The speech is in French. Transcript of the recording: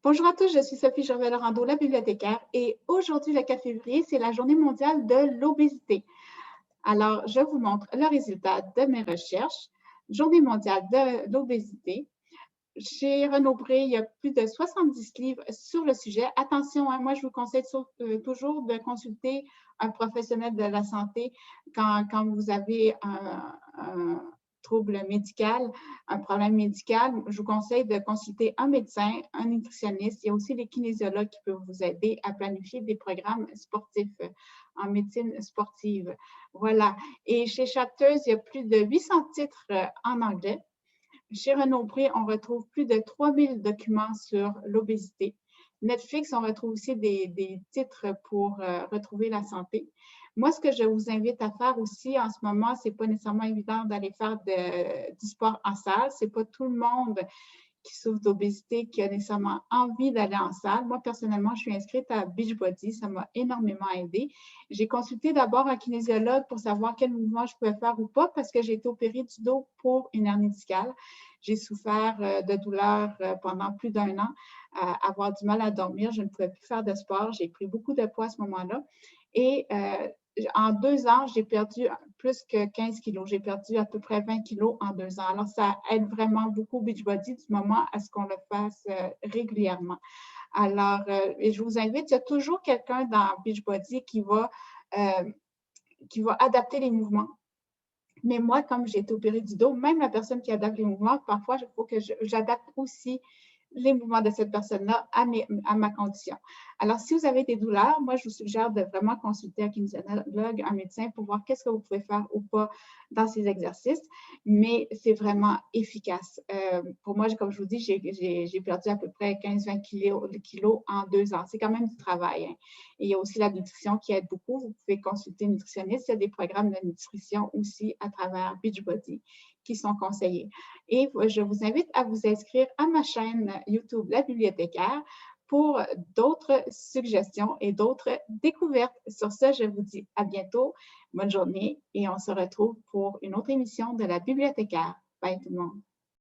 Bonjour à tous, je suis Sophie Gervais-Laurando, la bibliothécaire, et aujourd'hui, le 4 février, c'est la journée mondiale de l'obésité. Alors, je vous montre le résultat de mes recherches. Journée mondiale de l'obésité. Chez Renaud Bré, il y a plus de 70 livres sur le sujet. Attention, hein, moi, je vous conseille toujours de consulter un professionnel de la santé quand vous avez un trouble médical, un problème médical. Je vous conseille de consulter un médecin, un nutritionniste. Il y a aussi les kinésiologues qui peuvent vous aider à planifier des programmes sportifs en médecine sportive. Voilà. Et chez Chapters, il y a plus de 800 titres en anglais. Chez Renaud Bré, on retrouve plus de 3000 documents sur l'obésité. Netflix, on retrouve aussi des titres pour retrouver la santé. Moi, ce que je vous invite à faire aussi en ce moment, c'est pas nécessairement évident d'aller faire du sport en salle. C'est pas tout le monde qui souffre d'obésité, qui a nécessairement envie d'aller en salle. Moi, personnellement, je suis inscrite à Beachbody. Ça m'a énormément aidé. J'ai consulté d'abord un kinésiologue pour savoir quel mouvement je pouvais faire ou pas parce que j'ai été opérée du dos pour une hernie discale. J'ai souffert de douleurs pendant plus d'un an, avoir du mal à dormir. Je ne pouvais plus faire de sport. J'ai pris beaucoup de poids à ce moment-là. Et en 2 ans, j'ai perdu plus que 15 kilos. J'ai perdu à peu près 20 kilos en 2 ans. Alors, ça aide vraiment beaucoup Beachbody du moment à ce qu'on le fasse régulièrement. Alors, et je vous invite, il y a toujours quelqu'un dans Beachbody qui va adapter les mouvements. Mais moi, comme j'ai été opérée du dos, même la personne qui adapte les mouvements, parfois, il faut que j'adapte aussi les mouvements de cette personne-là à ma condition. Alors, si vous avez des douleurs, moi, je vous suggère de vraiment consulter un kinésiologue, un médecin pour voir qu'est-ce que vous pouvez faire ou pas dans ces exercices, mais c'est vraiment efficace. Pour moi, comme je vous dis, j'ai perdu à peu près 15-20 kilos en 2 ans. C'est quand même du travail. Hein. Et il y a aussi la nutrition qui aide beaucoup. Vous pouvez consulter une nutritionniste. Il y a des programmes de nutrition aussi à travers Beachbody qui sont conseillés. Et je vous invite à vous inscrire à ma chaîne YouTube La Bibliothécaire pour d'autres suggestions et d'autres découvertes. Sur ce, je vous dis à bientôt, bonne journée et on se retrouve pour une autre émission de La Bibliothécaire. Bye tout le monde.